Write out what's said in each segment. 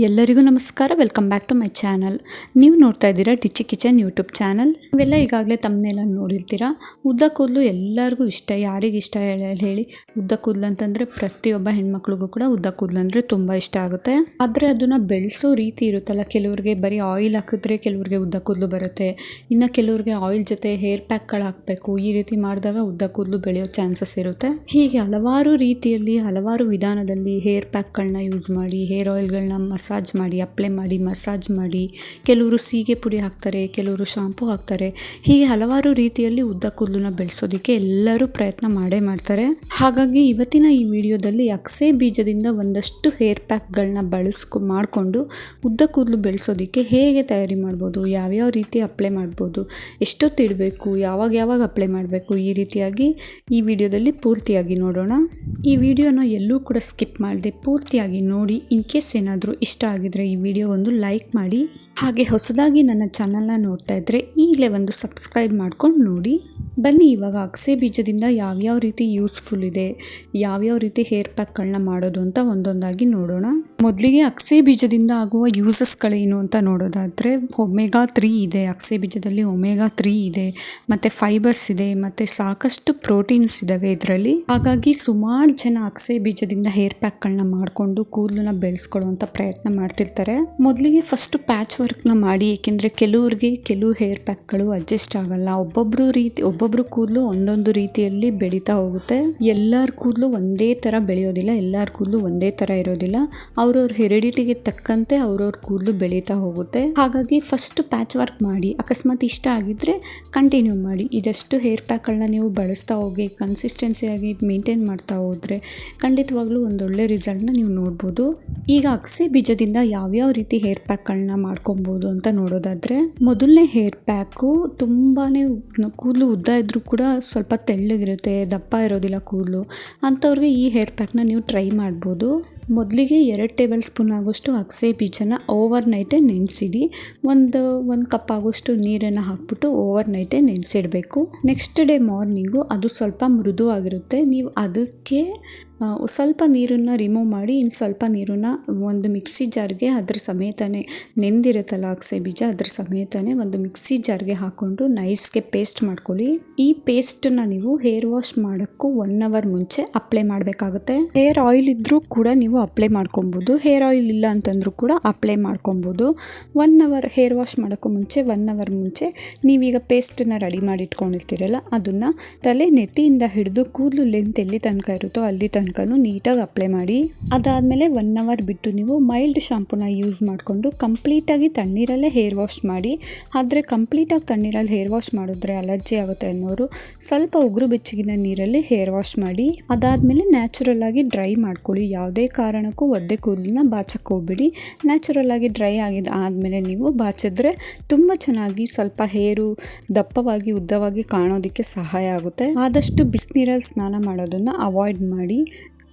ಎಲ್ಲರಿಗೂ ನಮಸ್ಕಾರ. Welcome back to my channel. ನೀವು ನೋಡ್ತಾ ಇದ್ದೀರಾ ಟಿಚ್ಚಿ ಕಿಚನ್ ಯೂಟ್ಯೂಬ್ ಚಾನಲ್. ನೀವೆಲ್ಲ ಈಗಾಗಲೇ ತಮ್ಮನೆಲ್ಲ ನೋಡಿರ್ತೀರಾ. ಉದ್ದ ಕೂದಲು ಎಲ್ಲರಿಗೂ ಇಷ್ಟ. ಯಾರಿಗೆ ಇಷ್ಟ ಹೇಳಿ? ಉದ್ದ ಕೂದಲು ಅಂತಂದರೆ ಪ್ರತಿಯೊಬ್ಬ ಹೆಣ್ಮಕ್ಳಿಗೂ ಕೂಡ ಉದ್ದ ಕೂದಲು ಅಂದರೆ ತುಂಬ ಇಷ್ಟ ಆಗುತ್ತೆ. ಆದರೆ ಅದನ್ನು ಬೆಳೆಸೋ ರೀತಿ ಇರುತ್ತಲ್ಲ, ಕೆಲವ್ರಿಗೆ ಬರೀ ಆಯಿಲ್ ಹಾಕಿದ್ರೆ ಕೆಲವ್ರಿಗೆ ಉದ್ದ ಕೂದಲು ಬರುತ್ತೆ. ಇನ್ನು ಕೆಲವ್ರಿಗೆ ಆಯಿಲ್ ಜೊತೆ ಹೇರ್ ಪ್ಯಾಕ್ಗಳು ಹಾಕಬೇಕು. ಈ ರೀತಿ ಮಾಡಿದಾಗ ಉದ್ದ ಕೂದಲು ಬೆಳೆಯೋ ಚಾನ್ಸಸ್ ಇರುತ್ತೆ. ಹೀಗೆ ಹಲವಾರು ರೀತಿಯಲ್ಲಿ ಹಲವಾರು ವಿಧಾನದಲ್ಲಿ ಹೇರ್ ಪ್ಯಾಕ್ಗಳನ್ನ ಯೂಸ್ ಮಾಡಿ, ಹೇರ್ ಆಯಿಲ್ಗಳನ್ನ ಮಸಾಜ್ ಮಾಡಿ, ಅಪ್ಲೈ ಮಾಡಿ, ಮಸಾಜ್ ಮಾಡಿ, ಕೆಲವರು ಸೀಗೆ ಪುಡಿ ಹಾಕ್ತಾರೆ, ಕೆಲವರು ಶಾಂಪೂ ಹಾಕ್ತಾರೆ. ಹೀಗೆ ಹಲವಾರು ರೀತಿಯಲ್ಲಿ ಉದ್ದ ಕೂದಲನ್ನ ಬೆಳೆಸೋದಕ್ಕೆ ಎಲ್ಲರೂ ಪ್ರಯತ್ನ ಮಾಡೇ ಮಾಡ್ತಾರೆ. ಹಾಗಾಗಿ ಇವತ್ತಿನ ಈ ವಿಡಿಯೋದಲ್ಲಿ ಅಗಸೆ ಬೀಜದಿಂದ ಒಂದಷ್ಟು ಹೇರ್ ಪ್ಯಾಕ್ಗಳನ್ನ ಮಾಡಿಕೊಂಡು ಉದ್ದ ಕೂದಲು ಬೆಳೆಸೋದಕ್ಕೆ ಹೇಗೆ ತಯಾರಿ ಮಾಡ್ಬೋದು, ಯಾವ್ಯಾವ ರೀತಿ ಅಪ್ಲೈ ಮಾಡ್ಬೋದು, ಎಷ್ಟೊತ್ತು ಇಡಬೇಕು, ಯಾವಾಗ ಅಪ್ಲೈ ಮಾಡಬೇಕು, ಈ ರೀತಿಯಾಗಿ ಈ ವಿಡಿಯೋದಲ್ಲಿ ಪೂರ್ತಿಯಾಗಿ ನೋಡೋಣ. ಈ ವಿಡಿಯೋನ ಎಲ್ಲೂ ಕೂಡ ಸ್ಕಿಪ್ ಮಾಡದೆ ಪೂರ್ತಿಯಾಗಿ ನೋಡಿ. ಇನ್ ಕೇಸ್ ಏನಾದರೂ ಇಷ್ಟ ಆಗಿದ್ರೆ ಈ ವಿಡಿಯೋ ಒಂದು ಲೈಕ್ ಮಾಡಿ. ಹಾಗೆ ಹೊಸದಾಗಿ ನನ್ನ ಚಾನಲ್ನ ನೋಡ್ತಾ ಇದ್ದರೆ ಈಗಲೇ ಒಂದು ಸಬ್ಸ್ಕ್ರೈಬ್ ಮಾಡ್ಕೊಂಡು ನೋಡಿ. ಬನ್ನಿ ಇವಾಗ ಅಗಸೆ ಬೀಜದಿಂದ ಯಾವ್ಯಾವ ರೀತಿ ಯೂಸ್ಫುಲ್ ಇದೆ, ಯಾವ್ಯಾವ ರೀತಿ ಹೇರ್ ಪ್ಯಾಕ್ಗಳನ್ನ ಮಾಡೋದು ಅಂತ ಒಂದೊಂದಾಗಿ ನೋಡೋಣ. ಮೊದಲಿಗೆ ಅಗಸೆ ಬೀಜದಿಂದ ಆಗುವ ಯೂಸಸ್ಗಳೇನು ಅಂತ ನೋಡೋದಾದರೆ, ಒಮೆಗಾ 3 ಇದೆ ಅಗಸೆ ಬೀಜದಲ್ಲಿ. ಒಮೆಗಾ 3 ಇದೆ, ಮತ್ತು ಫೈಬರ್ಸ್ ಇದೆ, ಮತ್ತು ಸಾಕಷ್ಟು ಪ್ರೋಟೀನ್ಸ್ ಇದ್ದಾವೆ ಇದರಲ್ಲಿ. ಹಾಗಾಗಿ ಸುಮಾರು ಜನ ಅಗಸೆ ಬೀಜದಿಂದ ಹೇರ್ ಪ್ಯಾಕ್ಗಳನ್ನ ಮಾಡಿಕೊಂಡು ಕೂದಲನ್ನ ಬೆಳೆಸ್ಕೊಳ್ಳುವಂಥ ಪ್ರಯತ್ನ ಮಾಡ್ತಿರ್ತಾರೆ. ಮೊದಲಿಗೆ ಫಸ್ಟ್ ಪ್ಯಾಚ್ ವರ್ಕ್ನ ಮಾಡಿ, ಏಕೆಂದರೆ ಕೆಲವು ಹೇರ್ ಪ್ಯಾಕ್ಗಳು ಅಡ್ಜಸ್ಟ್ ಆಗಲ್ಲ. ಒಬ್ಬೊಬ್ರು ಕೂದಲು ಒಂದೊಂದು ರೀತಿಯಲ್ಲಿ ಬೆಳೀತಾ ಹೋಗುತ್ತೆ. ಎಲ್ಲರ ಕೂದಲು ಒಂದೇ ಥರ ಬೆಳೆಯೋದಿಲ್ಲ, ಎಲ್ಲರ ಕೂದಲು ಒಂದೇ ಥರ ಇರೋದಿಲ್ಲ. ಅವ್ರವ್ರ ಹೆರಿಡಿಟಿಗೆ ತಕ್ಕಂತೆ ಅವ್ರವ್ರ ಕೂದಲು ಬೆಳೀತಾ ಹೋಗುತ್ತೆ. ಹಾಗಾಗಿ ಫಸ್ಟ್ ಪ್ಯಾಚ್ ವರ್ಕ್ ಮಾಡಿ, ಅಕಸ್ಮಾತ್ ಇಷ್ಟ ಆಗಿದ್ರೆ ಕಂಟಿನ್ಯೂ ಮಾಡಿ. ಇದಷ್ಟು ಹೇರ್ ಪ್ಯಾಕ್ಗಳನ್ನ ನೀವು ಬಳಸ್ತಾ ಹೋಗಿ ಕನ್ಸಿಸ್ಟೆನ್ಸಿಯಾಗಿ ಮೇಂಟೈನ್ ಮಾಡ್ತಾ ಹೋದರೆ ಖಂಡಿತವಾಗ್ಲೂ ಒಂದೊಳ್ಳೆ ರಿಸಲ್ಟ್ನ ನೀವು ನೋಡ್ಬೋದು. ಈಗ ಅಗಸೆ ಬೀಜದಿಂದ ಯಾವ್ಯಾವ ರೀತಿ ಹೇರ್ ಪ್ಯಾಕ್ಗಳನ್ನ ಮಾಡ್ಕೊಬೋದು ಅಂತ ನೋಡೋದಾದರೆ, ಮೊದಲನೇ ಹೇರ್ ಪ್ಯಾಕು ತುಂಬಾ ಕೂದಲು ಉದ್ದ ಇದ್ರೂ ಕೂಡ ಸ್ವಲ್ಪ ತೆಳ್ಳಗಿರುತ್ತೆ, ದಪ್ಪ ಇರೋದಿಲ್ಲ ಕೂದಲು. ಅಂಥವ್ರಿಗೆ ಈ ಹೇರ್ ಪ್ಯಾಕ್ನ ನೀವು ಟ್ರೈ ಮಾಡ್ಬೋದು. ಮೊದಲಿಗೆ 2 ಟೇಬಲ್ ಸ್ಪೂನ್ ಆಗೋಷ್ಟು ಅಗಸೆ ಬೀಜನ ಓವರ್ ನೈಟೇ ನೆನೆಸಿಡಿ. ಒಂದು ಕಪ್ ಆಗೋಷ್ಟು ನೀರನ್ನು ಹಾಕ್ಬಿಟ್ಟು ಓವರ್ ನೈಟೇ ನೆನೆಸಿಡಬೇಕು. ನೆಕ್ಸ್ಟ್ ಡೇ ಮಾರ್ನಿಂಗು ಅದು ಸ್ವಲ್ಪ ಮೃದು ಆಗಿರುತ್ತೆ. ನೀವು ಅದಕ್ಕೆ ಸ್ವಲ್ಪ ನೀರನ್ನು ರಿಮೂವ್ ಮಾಡಿ, ಇನ್ನು ಸ್ವಲ್ಪ ನೀರನ್ನು ಒಂದು ಮಿಕ್ಸಿ ಜಾರ್ಗೆ ಅದ್ರ ಸಮೇತನೇ ನೆಂದಿರುತ್ತಲ್ಲ ಅಗಸೆ ಬೀಜ, ಅದ್ರ ಸಮೇತನೇ ಒಂದು ಮಿಕ್ಸಿ ಜಾರ್ಗೆ ಹಾಕ್ಕೊಂಡು ನೈಸ್ಗೆ ಪೇಸ್ಟ್ ಮಾಡ್ಕೊಳ್ಳಿ. ಈ ಪೇಸ್ಟನ್ನ ನೀವು ಹೇರ್ ವಾಶ್ ಮಾಡೋಕ್ಕೂ 1 ಅವರ್ ಮುಂಚೆ ಅಪ್ಲೈ ಮಾಡಬೇಕಾಗುತ್ತೆ. ಹೇರ್ ಆಯಿಲ್ ಇದ್ರೂ ಕೂಡ ನೀವು ಅಪ್ಲೈ ಮಾಡ್ಕೊಬೋದು, ಹೇರ್ ಆಯಿಲ್ ಇಲ್ಲ ಅಂತಂದ್ರೂ ಕೂಡ ಅಪ್ಲೈ ಮಾಡ್ಕೊಬೋದು. 1 ಅವರ್ ಹೇರ್ ವಾಶ್ ಮಾಡೋಕ್ಕೂ ಮುಂಚೆ 1 ಅವರ್ ಮುಂಚೆ ನೀವೀಗ ಪೇಸ್ಟನ್ನು ರೆಡಿ ಮಾಡಿ ಇಟ್ಕೊಂಡಿರ್ತೀರಲ್ಲ, ಅದನ್ನು ತಲೆ ನೆತ್ತಿಯಿಂದ ಹಿಡಿದು ಕೂದಲು ಲೆಂತ್ ಎಲ್ಲಿ ತನಕ ಇರುತ್ತೋ ಅಲ್ಲಿ ತನಕ ನೀಟಾಗಿ ಅಪ್ಲೈ ಮಾಡಿ. ಅದಾದಮೇಲೆ 1 ಅವರ್ ಬಿಟ್ಟು ನೀವು ಮೈಲ್ಡ್ ಶಾಂಪೂನ ಯೂಸ್ ಮಾಡಿಕೊಂಡು ಕಂಪ್ಲೀಟಾಗಿ ತಣ್ಣೀರಲ್ಲೇ ಹೇರ್ ವಾಶ್ ಮಾಡಿ. ಆದರೆ ಕಂಪ್ಲೀಟಾಗಿ ತಣ್ಣೀರಲ್ಲಿ ಹೇರ್ ವಾಶ್ ಮಾಡಿದ್ರೆ ಅಲರ್ಜಿ ಆಗುತ್ತೆ ಅನ್ನೋರು ಸ್ವಲ್ಪ ಉಗುರು ಬೆಚ್ಚಗಿನ ನೀರಲ್ಲಿ ಹೇರ್ ವಾಶ್ ಮಾಡಿ. ಅದಾದಮೇಲೆ ನ್ಯಾಚುರಲ್ ಆಗಿ ಡ್ರೈ ಮಾಡ್ಕೊಳ್ಳಿ. ಯಾವುದೇ ಕಾರಣಕ್ಕೂ ಒದ್ದೆ ಕೂದಲನ್ನ ಬಾಚಕ್ಕೆ ಹೋಗ್ಬಿಡಿ. ನ್ಯಾಚುರಲ್ ಆಗಿ ಡ್ರೈ ಆದಮೇಲೆ ನೀವು ಬಾಚಿದ್ರೆ ತುಂಬ ಚೆನ್ನಾಗಿ ಸ್ವಲ್ಪ ಹೇರು ದಪ್ಪವಾಗಿ ಉದ್ದವಾಗಿ ಕಾಣೋದಕ್ಕೆ ಸಹಾಯ ಆಗುತ್ತೆ. ಆದಷ್ಟು ಬಿಸಿನೀರಲ್ಲಿ ಸ್ನಾನ ಮಾಡೋದನ್ನು ಅವಾಯ್ಡ್ ಮಾಡಿ.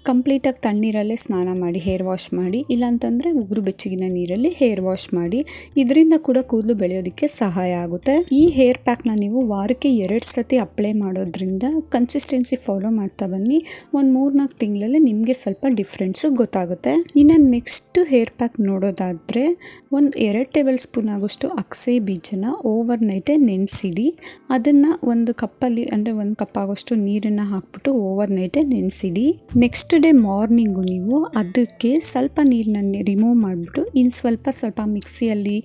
ಕಂಪ್ಲೀಟಾಗಿ ತಣ್ಣೀರಲ್ಲೇ ಸ್ನಾನ ಮಾಡಿ ಹೇರ್ ವಾಶ್ ಮಾಡಿ. ಇಲ್ಲಾಂತಂದರೆ ಉಗುರು ಬೆಚ್ಚಗಿನ ನೀರಲ್ಲಿ ಹೇರ್ ವಾಶ್ ಮಾಡಿ. ಇದರಿಂದ ಕೂಡ ಕೂದಲು ಬೆಳೆಯೋದಕ್ಕೆ ಸಹಾಯ ಆಗುತ್ತೆ. ಈ ಹೇರ್ ಪ್ಯಾಕ್ನ ನೀವು ವಾರಕ್ಕೆ 2 ಸತಿ ಅಪ್ಲೈ ಮಾಡೋದ್ರಿಂದ ಕನ್ಸಿಸ್ಟೆನ್ಸಿ ಫಾಲೋ ಮಾಡ್ತಾ ಬನ್ನಿ. ಒಂದು 3-4 ತಿಂಗಳಲ್ಲಿ ನಿಮಗೆ ಸ್ವಲ್ಪ ಡಿಫ್ರೆನ್ಸು ಗೊತ್ತಾಗುತ್ತೆ. ಇನ್ನು ನೆಕ್ಸ್ಟ್ ಹೇರ್ ಪ್ಯಾಕ್ ನೋಡೋದಾದರೆ, ಒಂದು 2 ಟೇಬಲ್ ಸ್ಪೂನ್ ಆಗೋಷ್ಟು ಅಗಸೆ ಬೀಜನ ಓವರ್ ನೈಟೇ ನೆನೆಸಿಡಿ. ಅದನ್ನು ಒಂದು ಕಪ್ಪಲ್ಲಿ ಅಂದರೆ 1 ಕಪ್ ಆಗೋಷ್ಟು ನೀರನ್ನು ಹಾಕ್ಬಿಟ್ಟು ಓವರ್ ನೈಟೇ ನೆನೆಸಿಡಿ. ನೆಕ್ಸ್ಟ್ ಡೇ ಮಾರ್ನಿಂಗು ನೀವು ಅದಕ್ಕೆ ಸ್ವಲ್ಪ ನೀರನ್ನ ರಿಮೂವ್ ಮಾಡಿಬಿಟ್ಟು ಇನ್ನು ಸ್ವಲ್ಪ ಮಿಕ್ಸಿಯಲ್ಲಿ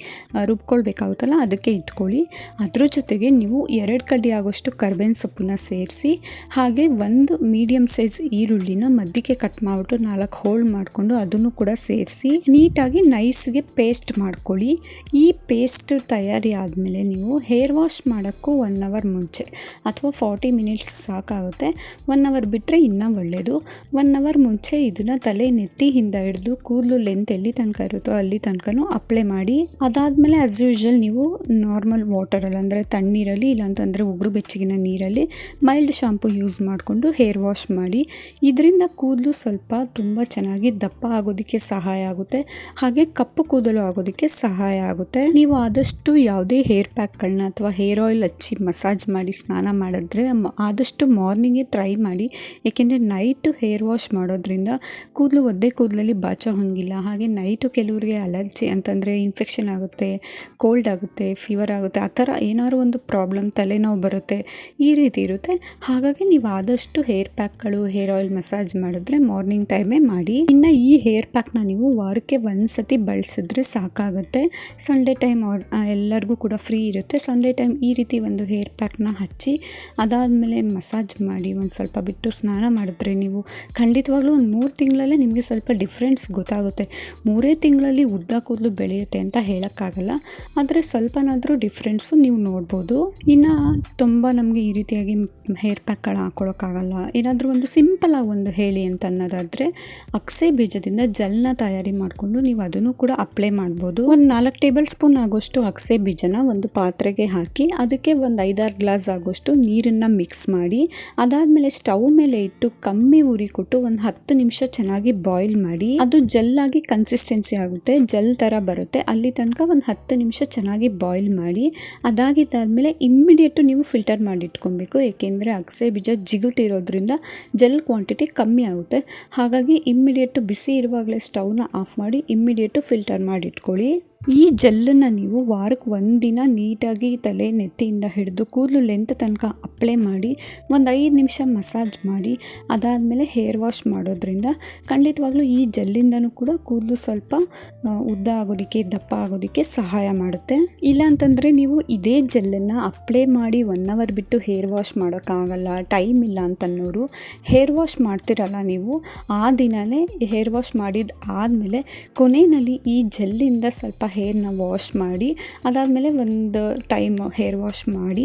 ರುಬ್ಕೊಳ್ಬೇಕಾಗುತ್ತಲ್ಲ, ಅದಕ್ಕೆ ಇಟ್ಕೊಳ್ಳಿ. ಅದ್ರ ಜೊತೆಗೆ ನೀವು 2 ಕಡ್ಡಿ ಆಗೋಷ್ಟು ಕರ್ಬೇವಿನ ಸೊಪ್ಪನ್ನ ಸೇರಿಸಿ, ಹಾಗೆ 1 ಮೀಡಿಯಮ್ ಸೈಜ್ ಈರುಳ್ಳಿನ ಮಧ್ಯಕ್ಕೆ ಕಟ್ ಮಾಡಿಬಿಟ್ಟು 4 ಹೋಲ್ ಮಾಡಿಕೊಂಡು ಅದನ್ನು ಕೂಡ ಸೇರಿಸಿ ನೀಟಾಗಿ ನೈಸ್ಗೆ ಪೇಸ್ಟ್ ಮಾಡ್ಕೊಳ್ಳಿ. ಈ ಪೇಸ್ಟ್ ತಯಾರಿ ಆದಮೇಲೆ ನೀವು ಹೇರ್ ವಾಶ್ ಮಾಡೋಕ್ಕೂ 1 ಅವರ್ ಮುಂಚೆ ಅಥವಾ 40 ಮಿನಿಟ್ಸ್ ಸಾಕಾಗುತ್ತೆ. 1 ಅವರ್ ಬಿಟ್ಟರೆ ಇನ್ನೂ ಒಳ್ಳೆಯದು. 1 ಅವರ್ ಮುಂಚೆ ಇದನ್ನು ತಲೆ ನೆತ್ತಿಯಿಂದ ಹಿಡಿದು ಕೂದಲು ಲೆಂತ್ ಎಲ್ಲಿ ತನಕ ಇರುತ್ತೋ ಅಲ್ಲಿ ತನಕನೂ ಅಪ್ಲೈ ಮಾಡಿ. ಅದಾದಮೇಲೆ ಆಸ್ ಯೂಶುವಲ್ ನೀವು ನಾರ್ಮಲ್ ವಾಟರಲ್ಲಿ ಅಂದರೆ ತಣ್ಣೀರಲ್ಲಿ, ಇಲ್ಲಾಂತಂದರೆ ಉಗುರು ಬೆಚ್ಚಗಿನ ನೀರಲ್ಲಿ ಮೈಲ್ಡ್ ಶಾಂಪು ಯೂಸ್ ಮಾಡಿಕೊಂಡು ಹೇರ್ ವಾಶ್ ಮಾಡಿ. ಇದರಿಂದ ಕೂದಲು ಸ್ವಲ್ಪ ತುಂಬ ಚೆನ್ನಾಗಿ ದಪ್ಪ ಆಗೋದಕ್ಕೆ ಸಹಾಯ ಆಗುತ್ತೆ, ಹಾಗೆ ಕಪ್ಪು ಕೂದಲು ಆಗೋದಕ್ಕೆ ಸಹಾಯ ಆಗುತ್ತೆ. ನೀವು ಆದಷ್ಟು ಯಾವುದೇ ಹೇರ್ ಪ್ಯಾಕ್ಗಳನ್ನ ಅಥವಾ ಹೇರ್ ಆಯಿಲ್ ಹಚ್ಚಿ ಮಸಾಜ್ ಮಾಡಿ ಸ್ನಾನ ಮಾಡಿದ್ರೆ ಆದಷ್ಟು ಮಾರ್ನಿಂಗೇ ಟ್ರೈ ಮಾಡಿ. ಏಕೆಂದರೆ ನೈಟು ಹೇರ್ ವಾಶ್ ಮಾಡೋದ್ರಿಂದ ಕೂದಲು ಒದ್ದೆ ಕೂದಲಲ್ಲಿ ಬಾಚೋ ಹಂಗಿಲ್ಲ. ಹಾಗೆ ನೈಟು ಕೆಲವರಿಗೆ ಅಲರ್ಜಿ ಅಂತಂದರೆ ಇನ್ಫೆಕ್ಷನ್ ಆಗುತ್ತೆ, ಕೋಲ್ಡ್ ಆಗುತ್ತೆ, ಫೀವರ್ ಆಗುತ್ತೆ, ಆ ಥರ ಏನಾದ್ರು ಒಂದು ಪ್ರಾಬ್ಲಮ್, ತಲೆನೋವು ಬರುತ್ತೆ, ಈ ರೀತಿ ಇರುತ್ತೆ. ಹಾಗಾಗಿ ನೀವು ಆದಷ್ಟು ಹೇರ್ ಪ್ಯಾಕ್ಗಳು, ಹೇರ್ ಆಯಿಲ್ ಮಸಾಜ್ ಮಾಡಿದ್ರೆ ಮಾರ್ನಿಂಗ್ ಟೈಮೇ ಮಾಡಿ. ಇನ್ನು ಈ ಹೇರ್ ಪ್ಯಾಕ್ನ ನೀವು ವಾರಕ್ಕೆ ಒಂದ್ಸತಿ ಬಳಸಿದ್ರೆ ಸಾಕಾಗುತ್ತೆ. ಸಂಡೇ ಟೈಮ್ ಎಲ್ಲರಿಗೂ ಕೂಡ ಫ್ರೀ ಇರುತ್ತೆ. ಸಂಡೇ ಟೈಮ್ ಈ ರೀತಿ ಒಂದು ಹೇರ್ ಪ್ಯಾಕ್ನ ಹಚ್ಚಿ ಅದಾದಮೇಲೆ ಮಸಾಜ್ ಮಾಡಿ ಒಂದು ಸ್ವಲ್ಪ ಬಿಟ್ಟು ಸ್ನಾನ ಮಾಡಿದ್ರೆ ನೀವು ಖಂಡಿತವಾಗ್ಲೂ ಒಂದು 3 ತಿಂಗಳಲ್ಲೇ ನಿಮಗೆ ಸ್ವಲ್ಪ ಡಿಫ್ರೆನ್ಸ್ ಗೊತ್ತಾಗುತ್ತೆ. 3 ತಿಂಗಳಲ್ಲಿ ಉದ್ದ ಕೂದಲು ಬೆಳೆಯುತ್ತೆ ಅಂತ ಹೇಳೋಕ್ಕಾಗಲ್ಲ, ಆದರೆ ಸ್ವಲ್ಪನಾದರೂ ಡಿಫ್ರೆನ್ಸು ನೀವು ನೋಡ್ಬೋದು. ಇನ್ನು ತುಂಬ ನಮಗೆ ಈ ರೀತಿಯಾಗಿ ಹೇರ್ ಪ್ಯಾಕ್ಗಳು ಹಾಕ್ಕೊಳಕ್ಕಾಗಲ್ಲ, ಏನಾದರೂ ಒಂದು ಸಿಂಪಲಾಗಿ ಒಂದು ಹೇಳಿ ಅಂತ ಅನ್ನೋದಾದರೆ ಅಗಸೆ ಬೀಜದಿಂದ ಜೆಲ್ನ ತಯಾರಿ ಮಾಡಿಕೊಂಡು ನೀವು ಅದನ್ನು ಕೂಡ ಅಪ್ಲೈ ಮಾಡ್ಬೋದು. ಒಂದು 4 ಟೇಬಲ್ ಸ್ಪೂನ್ ಆಗೋಷ್ಟು ಅಗಸೆ ಬೀಜನ ಒಂದು ಪಾತ್ರೆಗೆ ಹಾಕಿ ಅದಕ್ಕೆ ಒಂದು 5-6 ಗ್ಲಾಸ್ ಆಗೋಷ್ಟು ನೀರನ್ನು ಮಿಕ್ಸ್ ಮಾಡಿ ಅದಾದಮೇಲೆ ಸ್ಟವ್ ಮೇಲೆ ಇಟ್ಟು ಕಮ್ಮಿ ಉರಿ ಕೊಟ್ಟು ಒಂದು 10 ನಿಮಿಷ ಚೆನ್ನಾಗಿ ಬಾಯ್ಲ್ ಮಾಡಿ ಅದು ಜೆಲ್ ಆಗಿ ಕನ್ಸಿಸ್ಟೆನ್ಸಿ ಆಗುತ್ತೆ, ಜೆಲ್ ಥರ ಬರುತ್ತೆ. ಅಲ್ಲಿ ತನಕ ಒಂದು 10 ನಿಮಿಷ ಚೆನ್ನಾಗಿ ಬಾಯ್ಲ್ ಮಾಡಿ ಅದಾಗಿದ್ದಾದಮೇಲೆ ಇಮ್ಮಿಡಿಯೇಟು ನೀವು ಫಿಲ್ಟರ್ ಮಾಡಿ ಇಟ್ಕೊಬೇಕು. ಏಕೆಂದರೆ ಅಗಸೆ ಬೀಜ ಜಿಗುಟಿರೋದ್ರಿಂದ ಜೆಲ್ ಕ್ವಾಂಟಿಟಿ ಕಮ್ಮಿ ಆಗುತ್ತೆ. ಹಾಗಾಗಿ ಇಮ್ಮಿಡಿಯೇಟು ಬಿಸಿ ಇರುವಾಗಲೇ ಸ್ಟವ್ನ ಆಫ್ ಮಾಡಿ ಇಮ್ಮಿಡಿಯೇಟು ಫಿಲ್ಟರ್ ಮಾಡಿ ಇಟ್ಕೊಳ್ಳಿ. ಈ ಜೆಲ್ಲನ್ನು ನೀವು ವಾರಕ್ಕೆ 1 ದಿನ ನೀಟಾಗಿ ತಲೆ ನೆತ್ತಿಯಿಂದ ಹಿಡಿದು ಕೂದಲು ಲೆಂತ್ ತನಕ ಅಪ್ಲೈ ಮಾಡಿ ಒಂದು 5 ನಿಮಿಷ ಮಸಾಜ್ ಮಾಡಿ ಅದಾದಮೇಲೆ ಹೇರ್ ವಾಶ್ ಮಾಡೋದ್ರಿಂದ ಖಂಡಿತವಾಗ್ಲೂ ಈ ಜೆಲ್ಲಿಂದನೂ ಕೂಡ ಕೂದಲು ಸ್ವಲ್ಪ ಉದ್ದ ಆಗೋದಕ್ಕೆ, ದಪ್ಪ ಆಗೋದಕ್ಕೆ ಸಹಾಯ ಮಾಡುತ್ತೆ. ಇಲ್ಲ ಅಂತಂದರೆ ನೀವು ಇದೇ ಜೆಲ್ಲನ್ನು ಅಪ್ಲೈ ಮಾಡಿ 1 ಅವರ್ ಬಿಟ್ಟು ಹೇರ್ ವಾಶ್ ಮಾಡೋಕ್ಕಾಗಲ್ಲ, ಟೈಮ್ ಇಲ್ಲ ಅಂತನ್ನೋರು ಹೇರ್ ವಾಶ್ ಮಾಡ್ತಿರಲ್ಲ ನೀವು, ಆ ದಿನವೇ ಹೇರ್ ವಾಶ್ ಮಾಡಿದ ಆದಮೇಲೆ ಕೊನೆಯಲ್ಲಿ ಈ ಜೆಲ್ಲಿಂದ ಸ್ವಲ್ಪ ಹೇರ್ನ ವಾಶ್ ಮಾಡಿ ಅದಾದಮೇಲೆ ಒಂದು ಟೈಮ್ ಹೇರ್ ವಾಶ್ ಮಾಡಿ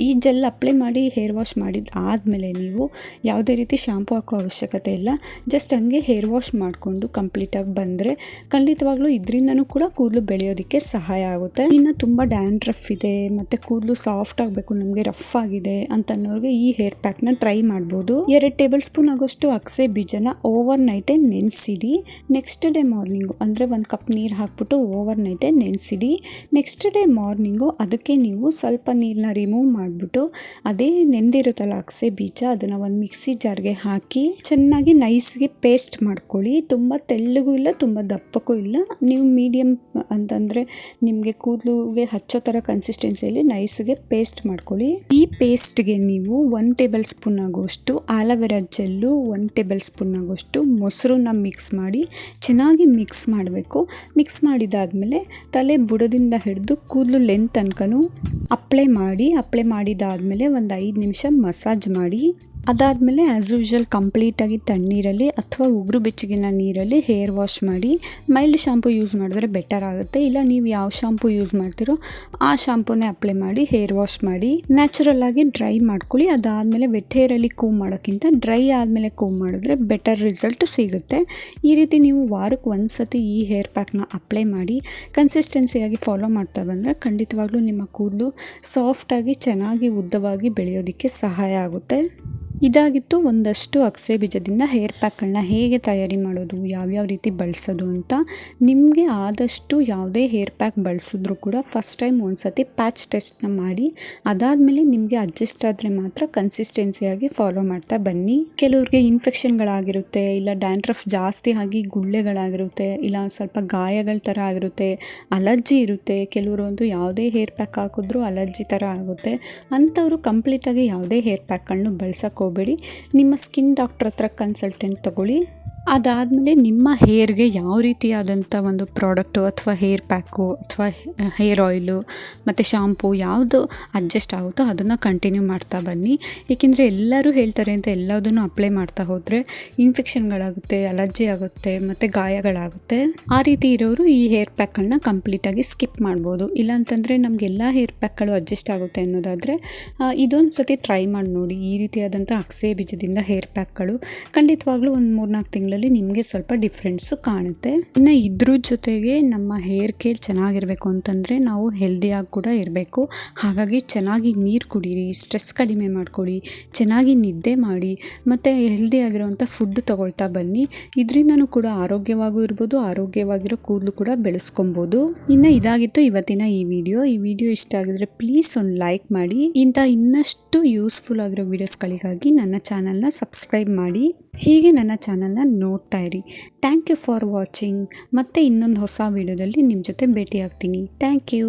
ಈ ಜೆಲ್ ಅಪ್ಲೈ ಮಾಡಿ ಹೇರ್ ವಾಶ್ ಮಾಡಿದ ಆದಮೇಲೆ ನೀವು ಯಾವುದೇ ರೀತಿ ಶಾಂಪು ಹಾಕೋ ಅವಶ್ಯಕತೆ ಇಲ್ಲ. ಜಸ್ಟ್ ಹಂಗೆ ಹೇರ್ ವಾಶ್ ಮಾಡಿಕೊಂಡು ಕಂಪ್ಲೀಟಾಗಿ ಬಂದರೆ ಖಂಡಿತವಾಗ್ಲೂ ಇದರಿಂದನೂ ಕೂಡ ಕೂದಲು ಬೆಳೆಯೋದಕ್ಕೆ ಸಹಾಯ ಆಗುತ್ತೆ. ಇನ್ನು ತುಂಬ ಡ್ಯಾಂಡ್ರಫ್ ಇದೆ ಮತ್ತು ಕೂದಲು ಸಾಫ್ಟ್ ಆಗಬೇಕು, ನಮಗೆ ರಫ್ ಆಗಿದೆ ಅಂತನ್ನೋರಿಗೆ ಈ ಹೇರ್ ಪ್ಯಾಕ್ನ ಟ್ರೈ ಮಾಡ್ಬೋದು. 2 ಟೇಬಲ್ ಸ್ಪೂನ್ ಆಗೋಷ್ಟು ಅಗಸೆ ಬೀಜನ ಓವರ್ ನೈಟೇ ನೆನೆಸಿಡಿ. ನೆಕ್ಸ್ಟ್ ಡೇ ಮಾರ್ನಿಂಗು ಅಂದರೆ 1 ಕಪ್ ನೀರು ಹಾಕ್ಬಿಟ್ಟು ಓವರ್ ನೈಟೇ ನೆನೆಸಿಡಿ. ನೆಕ್ಸ್ಟ್ ಡೇ ಮಾರ್ನಿಂಗು ಅದಕ್ಕೆ ನೀವು ಸ್ವಲ್ಪ ನೀರನ್ನ ರಿಮೂವ್ ಮಾಡಿಬಿಟ್ಟು ಅದೇ ನೆಂದಿರುತ್ತಲ್ಲ ಅಗಸೆ ಬೀಜ ಅದನ್ನು ಒಂದು ಮಿಕ್ಸಿ ಜಾರ್ಗೆ ಹಾಕಿ ಚೆನ್ನಾಗಿ ನೈಸ್ಗೆ ಪೇಸ್ಟ್ ಮಾಡ್ಕೊಳ್ಳಿ. ತುಂಬ ತೆಳ್ಳಗೂ ಇಲ್ಲ, ತುಂಬ ದಪ್ಪಕ್ಕೂ ಇಲ್ಲ, ನೀವು ಮೀಡಿಯಮ್ ಅಂತಂದರೆ ನಿಮಗೆ ಕೂದಲುಗೆ ಹಚ್ಚೋ ಥರ ಕನ್ಸಿಸ್ಟೆನ್ಸಿಯಲ್ಲಿ ನೈಸ್ಗೆ ಪೇಸ್ಟ್ ಮಾಡ್ಕೊಳ್ಳಿ. ಈ ಪೇಸ್ಟ್ಗೆ ನೀವು 1 ಟೇಬಲ್ ಸ್ಪೂನ್ ಆಗೋಷ್ಟು ಆಲೋವೆರಾ ಜೆಲ್ಲು, 1 ಟೇಬಲ್ ಸ್ಪೂನ್ ಆಗೋಷ್ಟು ಮೊಸರನ್ನ ಮಿಕ್ಸ್ ಮಾಡಿ ಚೆನ್ನಾಗಿ ಮಿಕ್ಸ್ ಮಾಡಬೇಕು. ಮಿಕ್ಸ್ ಮಾಡಿದಾದ್ಮೇಲೆ ತಲೆ ಬುಡದಿಂದ ಹಿಡಿದು ಕೂದಲು ಲೆಂತ್ ತನಕನೂ ಅಪ್ಲೈ ಮಾಡಿದಾದ್ಮೇಲೆ ಒಂದು 5 ನಿಮಿಷ ಮಸಾಜ್ ಮಾಡಿ ಅದಾದಮೇಲೆ ಆ್ಯಸ್ ಯೂಶ್ವಲ್ ಕಂಪ್ಲೀಟಾಗಿ ತಣ್ಣೀರಲ್ಲಿ ಅಥವಾ ಉಗುರು ಬೆಚ್ಚಗಿನ ನೀರಲ್ಲಿ ಹೇರ್ ವಾಶ್ ಮಾಡಿ. ಮೈಲ್ಡ್ ಶಾಂಪು ಯೂಸ್ ಮಾಡಿದ್ರೆ ಬೆಟರ್ ಆಗುತ್ತೆ. ಇಲ್ಲ ನೀವು ಯಾವ ಶಾಂಪು ಯೂಸ್ ಮಾಡ್ತೀರೋ ಆ ಶಾಂಪೂನೇ ಅಪ್ಲೈ ಮಾಡಿ ಹೇರ್ ವಾಶ್ ಮಾಡಿ ನ್ಯಾಚುರಲ್ ಆಗಿ ಡ್ರೈ ಮಾಡ್ಕೊಳ್ಳಿ. ಅದಾದಮೇಲೆ ವೆಟ್ ಹೇರಲ್ಲಿ ಕೂಮ್ ಮಾಡೋಕ್ಕಿಂತ ಡ್ರೈ ಆದಮೇಲೆ ಕೂಮ್ ಮಾಡಿದ್ರೆ ಬೆಟರ್ ರಿಸಲ್ಟ್ ಸಿಗುತ್ತೆ. ಈ ರೀತಿ ನೀವು ವಾರಕ್ಕೆ 1 ಸತಿ ಈ ಹೇರ್ ಪ್ಯಾಕ್ನ ಅಪ್ಲೈ ಮಾಡಿ ಕನ್ಸಿಸ್ಟೆನ್ಸಿಯಾಗಿ ಫಾಲೋ ಮಾಡ್ತಾ ಬಂದರೆ ಖಂಡಿತವಾಗ್ಲೂ ನಿಮ್ಮ ಕೂದಲು ಸಾಫ್ಟಾಗಿ ಚೆನ್ನಾಗಿ ಉದ್ದವಾಗಿ ಬೆಳೆಯೋದಕ್ಕೆ ಸಹಾಯ ಆಗುತ್ತೆ. ಇದಾಗಿತ್ತು ಒಂದಷ್ಟು ಅಗಸೆ ಬೀಜದಿಂದ ಹೇರ್ ಪ್ಯಾಕ್ಗಳನ್ನ ಹೇಗೆ ತಯಾರಿ ಮಾಡೋದು, ಯಾವ್ಯಾವ ರೀತಿ ಬಳಸೋದು ಅಂತ. ನಿಮಗೆ ಆದಷ್ಟು ಯಾವುದೇ ಹೇರ್ ಪ್ಯಾಕ್ ಬಳಸಿದ್ರು ಕೂಡ ಫಸ್ಟ್ ಟೈಮ್ ಒಂದ್ಸತಿ ಪ್ಯಾಚ್ ಟೆಸ್ಟ್ನ ಮಾಡಿ ಅದಾದಮೇಲೆ ನಿಮಗೆ ಅಡ್ಜಸ್ಟ್ ಆದರೆ ಮಾತ್ರ ಕನ್ಸಿಸ್ಟೆನ್ಸಿಯಾಗಿ ಫಾಲೋ ಮಾಡ್ತಾ ಬನ್ನಿ. ಕೆಲವ್ರಿಗೆ ಇನ್ಫೆಕ್ಷನ್ಗಳಾಗಿರುತ್ತೆ, ಇಲ್ಲ ಡ್ಯಾಂಡ್ರಫ್ ಜಾಸ್ತಿ ಆಗಿ ಗುಳ್ಳೆಗಳಾಗಿರುತ್ತೆ, ಇಲ್ಲ ಸ್ವಲ್ಪ ಗಾಯಗಳ ಥರ ಆಗಿರುತ್ತೆ, ಅಲರ್ಜಿ ಇರುತ್ತೆ. ಕೆಲವರು ಅಂತೂ ಯಾವುದೇ ಹೇರ್ ಪ್ಯಾಕ್ ಹಾಕಿದ್ರೂ ಅಲರ್ಜಿ ಥರ ಆಗುತ್ತೆ. ಅಂಥವರು ಕಂಪ್ಲೀಟಾಗಿ ಯಾವುದೇ ಹೇರ್ ಪ್ಯಾಕ್ಗಳನ್ನ ಬಳಸೋಕೆ ಹೋಗಬೇಡಿ. ನಿಮ್ಮ ಸ್ಕಿನ್ ಡಾಕ್ಟರ್ ಹತ್ರ ಕನ್ಸಲ್ಟೆಂಟ್ ತಗೊಳ್ಳಿ. ಅದಾದಮೇಲೆ ನಿಮ್ಮ ಹೇರ್ಗೆ ಯಾವ ರೀತಿಯಾದಂಥ ಒಂದು ಪ್ರಾಡಕ್ಟು ಅಥವಾ ಹೇರ್ ಪ್ಯಾಕು ಅಥವಾ ಹೇರ್ ಆಯಿಲು ಮತ್ತು ಶಾಂಪು ಯಾವುದು ಅಡ್ಜಸ್ಟ್ ಆಗುತ್ತೋ ಅದನ್ನು ಕಂಟಿನ್ಯೂ ಮಾಡ್ತಾ ಬನ್ನಿ. ಏಕೆಂದರೆ ಎಲ್ಲರೂ ಹೇಳ್ತಾರೆ ಅಂತ ಎಲ್ಲದನ್ನು ಅಪ್ಲೈ ಮಾಡ್ತಾ ಹೋದರೆ ಇನ್ಫೆಕ್ಷನ್ಗಳಾಗುತ್ತೆ, ಅಲರ್ಜಿ ಆಗುತ್ತೆ ಮತ್ತು ಗಾಯಗಳಾಗುತ್ತೆ. ಆ ರೀತಿ ಇರೋರು ಈ ಹೇರ್ ಪ್ಯಾಕ್ಗಳನ್ನ ಕಂಪ್ಲೀಟಾಗಿ ಸ್ಕಿಪ್ ಮಾಡ್ಬೋದು. ಇಲ್ಲಾಂತಂದರೆ ನಮಗೆಲ್ಲ ಹೇರ್ ಪ್ಯಾಕ್ಗಳು ಅಡ್ಜಸ್ಟ್ ಆಗುತ್ತೆ ಅನ್ನೋದಾದರೆ ಇದೊಂದು ಸತಿ ಟ್ರೈ ಮಾಡಿ ನೋಡಿ. ಈ ರೀತಿಯಾದಂಥ ಅಗಸೆ ಬೀಜದಿಂದ ಹೇರ್ ಪ್ಯಾಕ್ಗಳು ಖಂಡಿತವಾಗ್ಲೂ ಒಂದು 3-4 ತಿಂಗಳು ಕೂದಲಲ್ಲಿ ನಿಮಗೆ ಸ್ವಲ್ಪ ಡಿಫ್ರೆನ್ಸು ಕಾಣುತ್ತೆ. ಇನ್ನು ಇದ್ರ ಜೊತೆಗೆ ನಮ್ಮ ಹೇರ್ ಕೇರ್ ಚೆನ್ನಾಗಿರಬೇಕು ಅಂತಂದರೆ ನಾವು ಹೆಲ್ದಿಯಾಗಿ ಕೂಡ ಇರಬೇಕು. ಹಾಗಾಗಿ ಚೆನ್ನಾಗಿ ನೀರು ಕುಡೀರಿ, ಸ್ಟ್ರೆಸ್ ಕಡಿಮೆ ಮಾಡ್ಕೊಳ್ಳಿ, ಚೆನ್ನಾಗಿ ನಿದ್ದೆ ಮಾಡಿ ಮತ್ತು ಹೆಲ್ದಿಯಾಗಿರೋವಂಥ ಫುಡ್ ತಗೊಳ್ತಾ ಬನ್ನಿ. ಇದರಿಂದನೂ ಕೂಡ ಆರೋಗ್ಯವಾಗೂ ಇರ್ಬೋದು, ಆರೋಗ್ಯವಾಗಿರೋ ಕೂದಲು ಕೂಡ ಬೆಳೆಸ್ಕೊಬೋದು. ಇನ್ನು ಇದಾಗಿತ್ತು ಇವತ್ತಿನ ಈ ವಿಡಿಯೋ ಇಷ್ಟ ಆಗಿದ್ರೆ ಪ್ಲೀಸ್ ಒಂದು ಲೈಕ್ ಮಾಡಿ. ಇನ್ನಷ್ಟು ಯೂಸ್ಫುಲ್ ಆಗಿರೋ ವಿಡಿಯೋಸ್ಗಳಿಗಾಗಿ ನನ್ನ ಚಾನಲ್ನ ಸಬ್ಸ್ಕ್ರೈಬ್ ಮಾಡಿ. ಹೀಗೆ ನನ್ನ ಚಾನಲ್ನ ನೋಡ್ತಾ ಇರಿ. Thank you for watching. ಮತ್ತೆ ಇನ್ನೊಂದು ಹೊಸ ವಿಡಿಯೋದಲ್ಲಿ ನಿಮ್ಮ ಜೊತೆ ಭೇಟಿ ಆಗ್ತೀನಿ. Thank you.